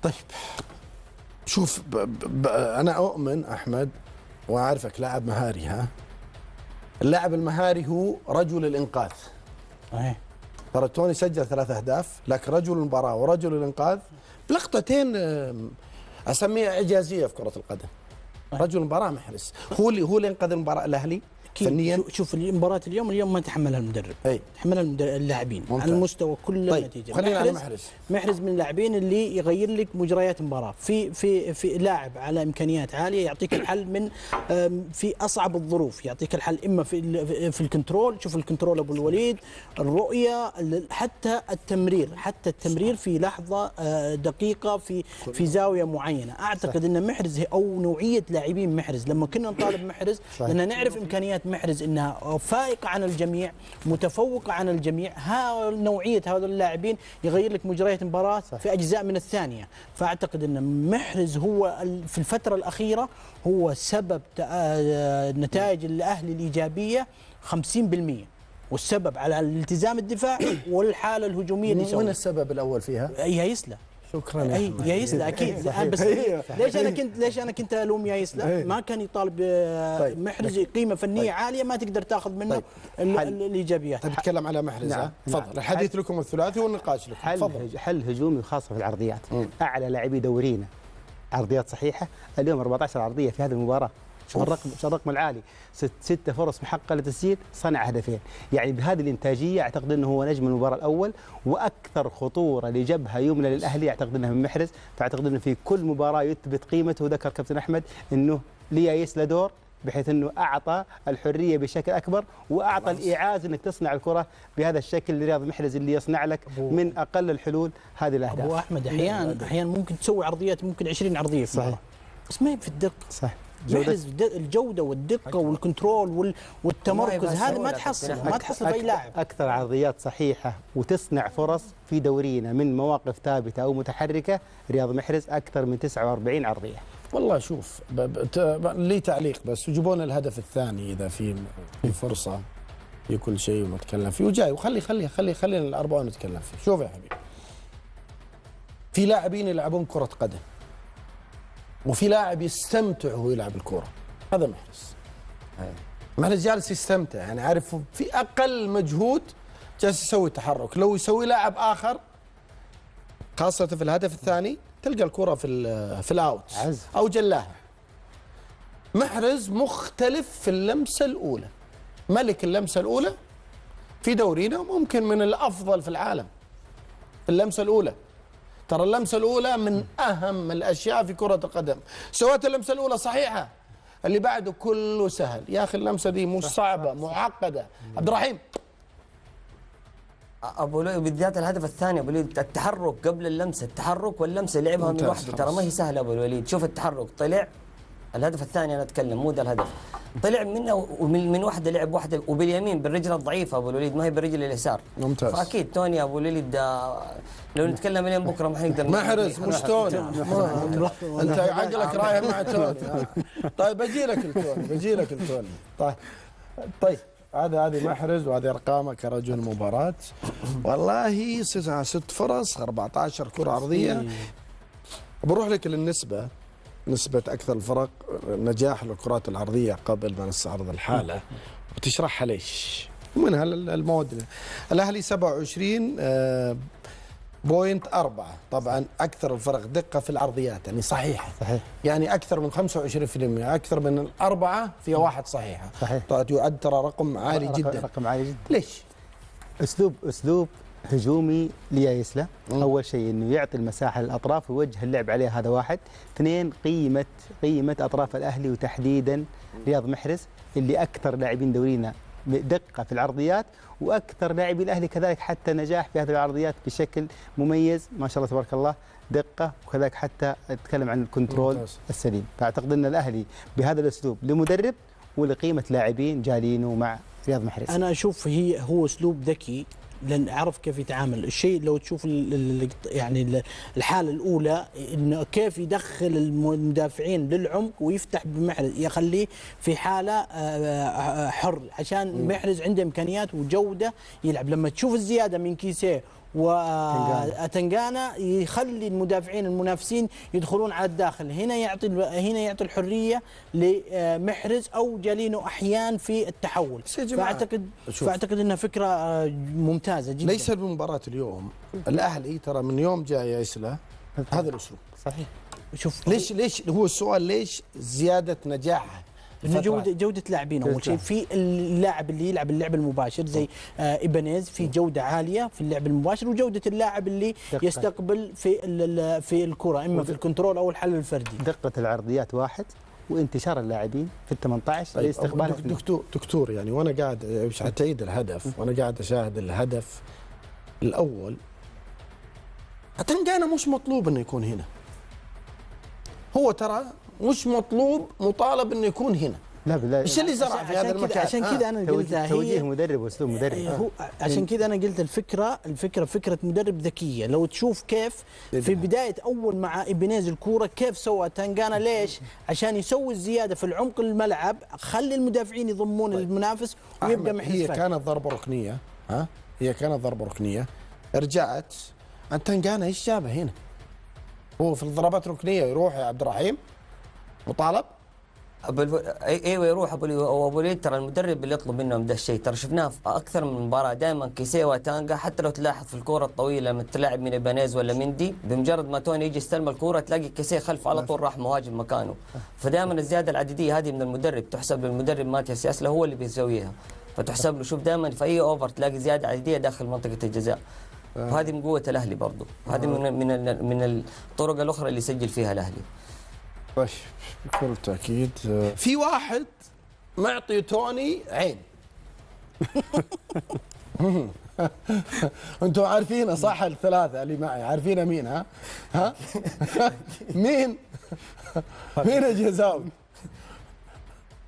طيب شوف انا اؤمن احمد واعرفك لاعب مهاري. اللاعب المهاري هو رجل الانقاذ. صحيح. ترى توني سجل 3 أهداف، لكن رجل المباراه ورجل الانقاذ بلقطتين اسميها اعجازيه في كره القدم. رجل المباراه محرز، هو اللي انقذ المباراه الاهلي فنيا. شوف المباراة اليوم ما تحملها المدرب، تحملها اللاعبين على المستوى كل النتيجة. خلينا على محرز من اللاعبين اللي يغير لك مجريات المباراة، في لاعب على امكانيات عالية يعطيك الحل من في اصعب الظروف، يعطيك الحل اما في الكنترول. شوف الكنترول ابو الوليد، الرؤية، حتى التمرير في لحظة دقيقة في زاوية معينة. اعتقد ان محرز او نوعية لاعبين محرز لما كنا نطالب محرز لان نعرف امكانيات محرز انها فائقه عن الجميع، متفوقه عن الجميع. نوعيه هذول اللاعبين يغير لك مجريات المباراه في اجزاء من الثانيه. فاعتقد ان محرز هو في الفتره الاخيره هو سبب نتائج الاهلي الايجابيه 50%، والسبب على الالتزام الدفاعي والحاله الهجوميه اللي سووها. من السبب الاول فيها؟ يا يسلا. شكرا يا يسلا اكيد. بس ليش انا كنت الوم يا يسلا؟ ما كان يطالب محرز قيمه فنيه عاليه ما تقدر تاخذ منه الايجابيات. طيب نتكلم على محرز. نعم. تفضل. الحديث لكم الثلاثي والنقاش لكم. حل هجومي خاصه في العرضيات. اعلى لاعبي دورينا عرضيات صحيحه اليوم 14 عرضيه في هذه المباراه. شو الرقم العالي؟ 6 فرص محققه للتسجيل، صنع هدفين. يعني بهذه الانتاجيه اعتقد انه هو نجم المباراه الاول، واكثر خطوره لجبهه يمنى للاهلي اعتقد انها من محرز. فاعتقد انه في كل مباراه يثبت قيمته. وذكر كابتن احمد انه ليايس له دور، بحيث انه اعطى الحريه بشكل اكبر، واعطى الايعاز انك تصنع الكره بهذا الشكل لرياض محرز اللي يصنع لك من اقل الحلول هذه الاهداف. ابو احمد احيانا ممكن تسوي عرضيات، ممكن 20 عرضيه في المباراه، بس ما هي في الدقه. صح. الجوده والدقه والكنترول والتمركز هذا ما تحصل في اي لاعب. اكثر عرضيات صحيحه وتصنع فرص في دورينا من مواقف ثابته او متحركه رياض محرز اكثر من 49 عرضيه. والله شوف لي تعليق بس، وجيبوا لنا الهدف الثاني اذا في فرصه في كل شيء ونتكلم فيه وجاي، وخلينا الاربعه نتكلم فيه. شوف يا حبيبي، في لاعبين يلعبون كره قدم وفي لاعب يستمتع وهو يلعب الكوره، هذا محرز جالس يستمتع، يعني عارف في اقل مجهود جالس يسوي تحرك. لو يسوي لاعب اخر خاصه في الهدف الثاني تلقى الكره في الاوت او جلاها. محرز مختلف في اللمسه الاولى، ملك اللمسه الاولى في دورينا، ممكن من الافضل في العالم في اللمسه الاولى. ترى اللمسه الاولى من اهم الاشياء في كره القدم. سويت اللمسه الاولى صحيحه، اللي بعده كله سهل. يا اخي اللمسه دي مش صعبه، معقده. عبد الرحيم ابو لؤي بالذات الهدف الثاني ابو الوليد، التحرك قبل اللمسه، التحرك واللمسه لعبها من وحده، ترى ما هي سهله ابو الوليد. شوف التحرك، طلع الهدف الثاني انا اتكلم مو ده الهدف، طلع منه ومن وحده لعب وحده وباليمين بالرجل الضعيفه ابو الوليد، ما هي بالرجل اليسار. ممتاز. فاكيد توني ابو الوليد لو نتكلم اليوم بكره ما حنقدر. محرز مش توني. انت عقلك رايح مع توني. طيب بجي لك التوني. طيب هذه محرز وهذه ارقامه كرجل مباراه. والله 6 فرص 14 كره عرضيه. بروح لك للنسبه، نسبة أكثر الفرق نجاح للكرات العرضية قبل ما نستعرض الحالة وتشرحها ليش. ومنها المواد. الأهلي 27.4، طبعا أكثر الفرق دقة في العرضيات، يعني صحيح. يعني أكثر من 25%، أكثر من الأربعة فيها واحد صحيحة. يعد ترى رقم عالي جدا. رقم عالي جدا. ليش؟ أسلوب هجومي ليايسلا. اول شيء انه يعطي المساحه للاطراف ويوجه اللعب عليها، هذا واحد. 2 قيمه اطراف الاهلي وتحديدا رياض محرز اللي اكثر لاعبين دورينا دقه في العرضيات، واكثر لاعبي الاهلي كذلك حتى نجاح في هذه العرضيات بشكل مميز ما شاء الله تبارك الله، دقه، وكذلك حتى اتكلم عن الكنترول السليم. فاعتقد ان الاهلي بهذا الاسلوب لمدرب ولقيمه لاعبين جالينه مع رياض محرز. انا اشوف هو اسلوب ذكي، لان عرف كيف يتعامل. الشيء لو تشوف يعني الحاله الاولى انه كيف يدخل المدافعين للعمق ويفتح بمحرز، يخليه في حاله حر، عشان محرز عنده امكانيات وجوده يلعب. لما تشوف الزياده من كيسيه وتنقانا يخلي المدافعين المنافسين يدخلون على الداخل. هنا يعطي الحريه لمحرز او جالينو احيان في التحول. فاعتقد انها فكره ممتازه جدا. ليس بمباراه اليوم، الاهلي ترى من يوم جاء يسلا هذا الاسلوب. صحيح. شوف ليش هو السؤال ليش زياده نجاحه؟ جودة لاعبين أول شيء. في اللاعب اللي يلعب اللعب المباشر زي إيبانيز في جودة عالية في اللعب المباشر، وجودة اللاعب اللي يستقبل في الكرة إما في الكنترول أو الحل الفردي. دقة العرضيات واحد، وانتشار اللاعبين في ال 18 لاستقبال دكتور يعني وانا قاعد مش تعيد الهدف وانا قاعد اشاهد الهدف الاول، تنقانا مش مطلوب انه يكون هنا. هو ترى مش مطالب انه يكون هنا. لا ايش اللي زرع في هذا المكان؟ عشان كذا انا قلت توجيه مدرب واسلوب مدرب. عشان كذا انا قلت الفكره فكره مدرب ذكيه. لو تشوف كيف في بدايه اول مع إيبانيز الكوره كيف سوى تنقانا، ليش؟ عشان يسوي الزياده في العمق الملعب، خلي المدافعين يضمون المنافس ويبقى محرز. هي كانت ضربه ركنيه، هي كانت ضربه ركنيه، رجعت تنقانا ايش جابه هنا؟ هو في الضربات الركنيه يروح يا عبد الرحيم مطالب؟ ايوه يروح ابو وليد. ترى المدرب اللي يطلب منهم ده الشيء، ترى شفناه في اكثر من مباراه دائما كيسيه وتانجا. حتى لو تلاحظ في الكوره الطويله لما تلعب من إيبانيز ولا مندي، بمجرد ما توني يجي يستلم الكوره تلاقي كيسيه خلفه على طول راح مهاجم مكانه. فدائما الزياده العدديه هذه من المدرب تحسب للمدرب ماتياس ياسلا، هو اللي بيسويها، فتحسب له. شوف دائما في اي اوفر تلاقي زياده عدديه داخل منطقه الجزاء، وهذه من قوه الاهلي برضه، وهذه من الطرق الاخرى اللي يسجل فيها الاهلي. بكل تأكيد. في واحد معطي توني عين. انتم عارفين صح؟ الثلاثة اللي معي عارفين مين؟ ها؟ مين الجزاوي؟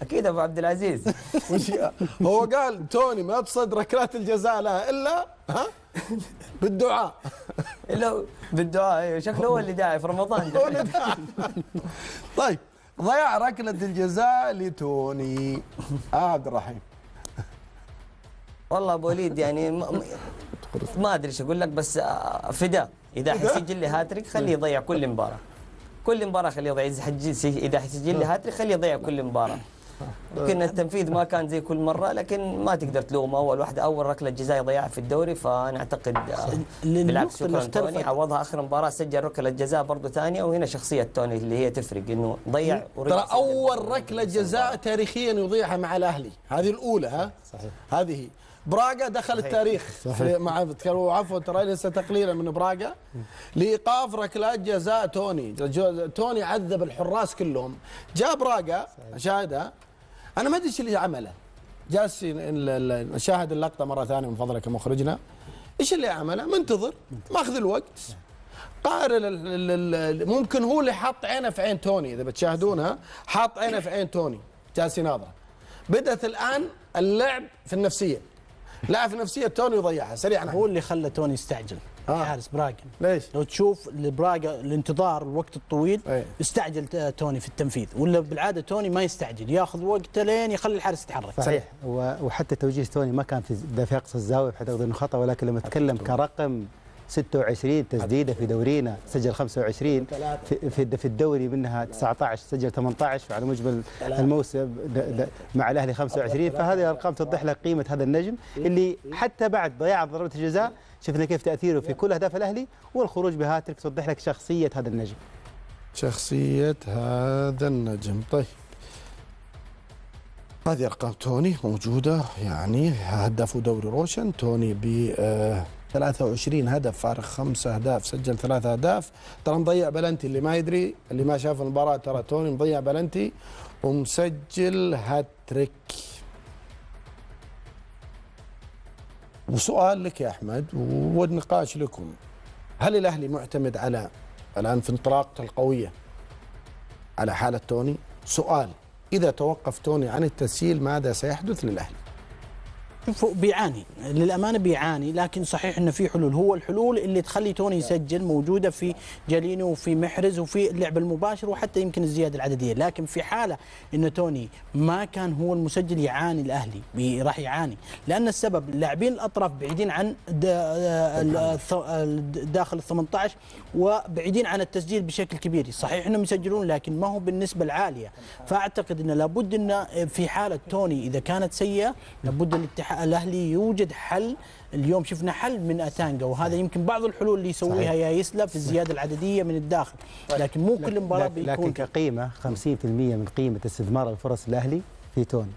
اكيد ابو عبد العزيز. هو قال توني ما تصد ركلات الجزاء لها الا بالدعاء. الا بالدعاء، شكله هو اللي داعي في رمضان. طيب ضيع ركلة الجزاء لتوني. عبد الرحيم والله ابو وليد يعني ما ادري ايش اقول لك، بس فداء. اذا حيسجل لي هاتريك خليه يضيع كل مباراه، كل مباراه خليه يضيع. اذا حيسجل لي هاتريك خليه يضيع كل مباراه. يمكن التنفيذ ما كان زي كل مره، لكن ما تقدر تلومه. اول ركله جزاء يضيعها في الدوري، فانا اعتقد بالعكس شكرا توني عوضها. اخر مباراه سجل ركله جزاء برضه ثانيه، وهنا شخصيه توني اللي هي تفرق، انه ضيع ترى اول ركله جزاء تاريخيا يضيعها مع الاهلي، هذه الاولى. صحيح. هذه براغا دخل التاريخ مع عفوا ترى ليس تقليلا من براغا لايقاف ركلات جزاء توني. توني عذب الحراس كلهم، جاء براغا شاهدها. انا ما ادري ايش اللي عمله، جالس نشاهد اللقطه مره ثانيه من فضلك يا مخرجنا. ايش اللي عمله؟ منتظر ماخذ الوقت، قارن ممكن هو اللي حاط عينه في عين توني. اذا بتشاهدونها حاط عينه في عين توني، جالس يناظره. بدأت الان اللعب في النفسيه، لعب في نفسيه توني وضيعها سريعا. هو اللي خلى توني يستعجل. حارس براغا. ليش؟ لو تشوف براغا الانتظار الوقت الطويل استعجل توني في التنفيذ، ولا بالعاده توني ما يستعجل، ياخذ وقت لين يخلي الحارس يتحرك. صحيح. وحتى توجيه توني ما كان في اقصى الزاويه بحيث انه خطا، ولكن لما تكلم كرقم 26 تسديده في دورينا، سجل 25 في الدوري منها 19، سجل 18 وعلى مجمل الموسم مع الاهلي 25، فهذه الارقام توضح لك قيمه هذا النجم اللي حتى بعد ضياع ضربه الجزاء شفنا كيف تاثيره في كل اهداف الاهلي، والخروج بهاتريك توضح لك شخصيه هذا النجم. شخصيه هذا النجم. طيب هذه ارقام توني موجوده، يعني هداف دوري روشن توني ب 23 هدف، فارق 5 أهداف، سجل 3 أهداف. ترى مضيع بلنتي، اللي ما يدري اللي ما شاف المباراة ترى توني مضيع بلنتي ومسجل هاتريك. وسؤال لك يا أحمد والنقاش لكم، هل الأهلي معتمد على الآن في انطلاقته القوية على حالة توني؟ سؤال، إذا توقف توني عن التسجيل ماذا سيحدث للأهلي؟ شوفوا بيعاني للامانه، بيعاني، لكن صحيح انه في حلول. هو الحلول اللي تخلي توني يسجل موجوده في جالينو وفي محرز وفي اللعب المباشر وحتى يمكن الزياده العدديه. لكن في حاله ان توني ما كان هو المسجل يعاني الاهلي، راح يعاني، لان السبب اللاعبين الاطراف بعيدين عن داخل ال 18 وبعيدين عن التسجيل بشكل كبير. صحيح انهم يسجلون لكن ما هو بالنسبه العاليه. فاعتقد ان لابد ان في حاله توني اذا كانت سيئه لابد الاهلي يوجد حل. اليوم شفنا حل من اتانجا، وهذا يمكن بعض الحلول اللي يسويها يا يسلا في الزياده العدديه من الداخل، لكن مو كل مباراه بيكون. لكن كقيمه 50% من قيمه استثمار الفرص الاهلي في توني.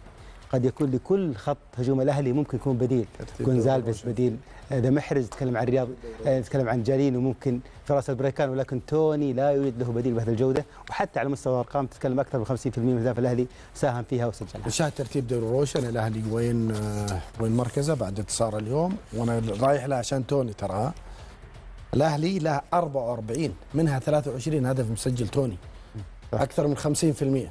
قد يكون لكل خط هجوم الاهلي ممكن يكون بديل، جونزالفيس بديل، اذا محرز تكلم عن الرياض، تكلم عن جالين وممكن فراس البريكان، ولكن توني لا يوجد له بديل بهذه الجوده. وحتى على مستوى الارقام تتكلم اكثر من 50% من اهداف الاهلي ساهم فيها وسجلها. نشاهد ترتيب دوري روشن، الاهلي وين مركزه بعد انتصاره اليوم، وانا رايح له عشان توني ترى. الاهلي له 44 منها 23 هدف مسجل توني، اكثر من 50%.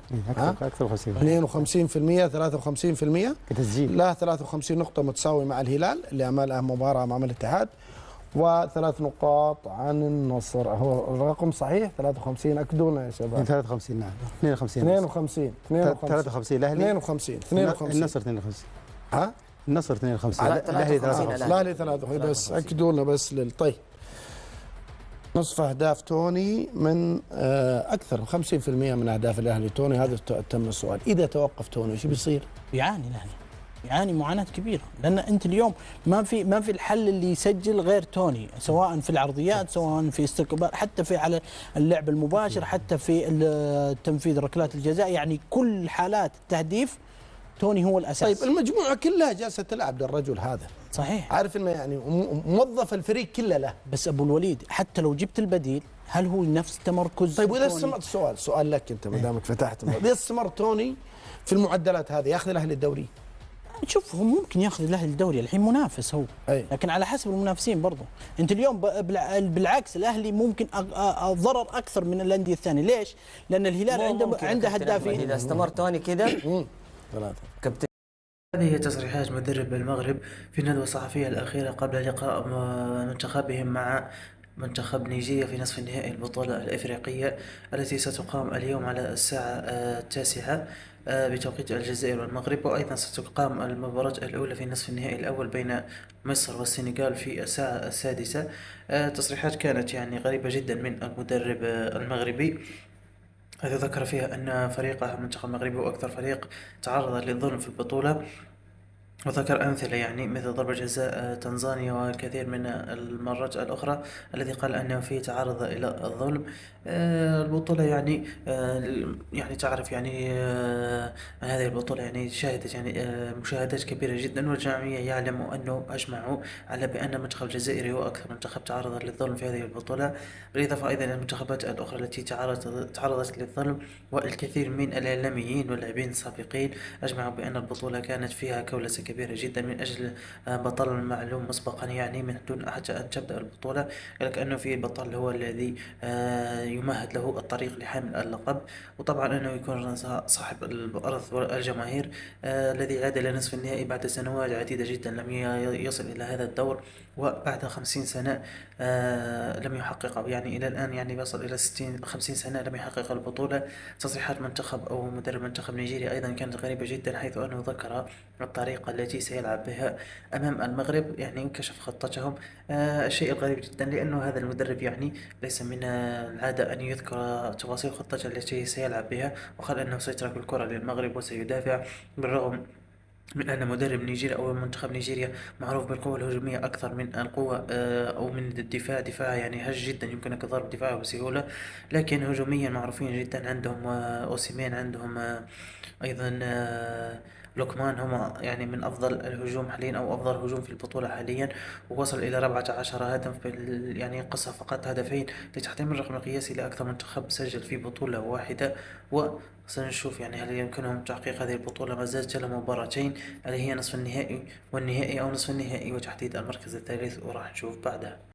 اكثر من 52% 53% كتسجيل. له 53 نقطة متساوي مع الهلال اللي عمل مباراة امام الاتحاد، و3 نقاط عن النصر. هو الرقم صحيح 53؟ اكدونا يا شباب. 53 نعم 52 53 الاهلي 52 النصر 52. ها النصر 52 الاهلي 53 الاهلي 53 بس اكدونا بس طيب نصف اهداف توني من اكثر من 50% من اهداف الاهلي توني. هذا تم السؤال، اذا توقف توني ايش بيصير؟ يعاني الاهلي، يعاني معاناه كبيره، لان انت اليوم ما في الحل اللي يسجل غير توني، سواء في العرضيات، سواء في استقبال، حتى في على اللعب المباشر، حتى في تنفيذ ركلات الجزاء، يعني كل حالات التهديف توني هو الاساس. طيب المجموعه كلها جالسه تلعب للرجل هذا، صحيح، عارف انه يعني موظف الفريق كله له. بس ابو الوليد حتى لو جبت البديل هل هو نفس تمركز؟ طيب واذا استمر، سؤال لك انت ما دامك فتحت، اذا استمر توني في المعدلات هذه ياخذ الاهلي الدوري؟ شوف هو ممكن ياخذ الاهلي الدوري، الحين منافس هو، لكن على حسب المنافسين برضه. انت اليوم بالعكس الاهلي ممكن ضرر اكثر من الانديه الثانيه. ليش؟ لان الهلال عنده هدافين. اذا استمر توني كذا هذه هي تصريحات مدرب المغرب في الندوة الصحفية الأخيرة قبل لقاء منتخبهم مع منتخب نيجيريا في نصف النهائي البطولة الإفريقية التي ستقام اليوم على الساعة 9 بتوقيت الجزائر والمغرب. وأيضا ستقام المباراة الأولى في نصف النهائي الأول بين مصر والسنغال في الساعة 6. تصريحات كانت يعني غريبة جدا من المدرب المغربي، حيث ذكر فيها أن فريقه المنتخب المغربي هو أكثر فريق تعرض للظلم في البطولة، وذكر أمثلة يعني مثل ضربة جزاء تنزانيا والكثير من المرات الأخرى الذي قال أنه فيه تعرض إلى الظلم. البطولة يعني يعني تعرف يعني هذه البطولة يعني شهدت يعني مشاهدات كبيرة جدا، والجميع يعلم أنه أجمعوا على بأن المنتخب الجزائري هو أكثر منتخب تعرض للظلم في هذه البطولة، بالإضافة أيضا إلى المنتخبات الأخرى التي تعرضت للظلم. والكثير من الإعلاميين واللاعبين السابقين أجمعوا بأن البطولة كانت فيها كولسة كبيرة جدا من أجل بطل معلوم مسبقا يعني من دون حتى أن تبدأ البطولة، كأنه في البطل هو الذي يمهد له الطريق لحمل اللقب، وطبعا أنه يكون صاحب الأرض والجماهير الذي عاد إلى نصف النهائي بعد سنوات عديدة جدا لم يصل إلى هذا الدور، وبعد 50 سنة لم يحقق يعني إلى الآن يعني يصل إلى 50 سنة لم يحقق البطولة. تصريحات منتخب أو مدرب منتخب نيجيريا أيضا كانت غريبة جدا، حيث أنه ذكر الطريقة التي سيلعب بها أمام المغرب، يعني انكشف خطتهم. الشيء الغريب جدا لأنه هذا المدرب يعني ليس من العادة أن يذكر تفاصيل خطته التي سيلعب بها، وقال أنه سيترك الكرة للمغرب وسيدافع، بالرغم من أن مدرب نيجيريا أو منتخب نيجيريا معروف بالقوة الهجومية أكثر من القوة أو من الدفاع. دفاع يعني هش جدا يمكنك ضرب دفاعه بسهولة، لكن هجوميا معروفين جدا. عندهم أوسيمين، عندهم أيضا لوكمان، هم يعني من أفضل الهجوم حاليا أو أفضل هجوم في البطولة حاليا، ووصل إلى 14 هدف يعني قصة فقط هدفين لتحطيم الرقم القياسي لأكثر منتخب سجل في بطولة واحدة. وسنشوف يعني هل يمكنهم تحقيق هذه البطولة ما زالت لها مباراتين، اللي هي نصف النهائي والنهائي أو نصف النهائي وتحديد المركز الثالث، وراح نشوف بعدها.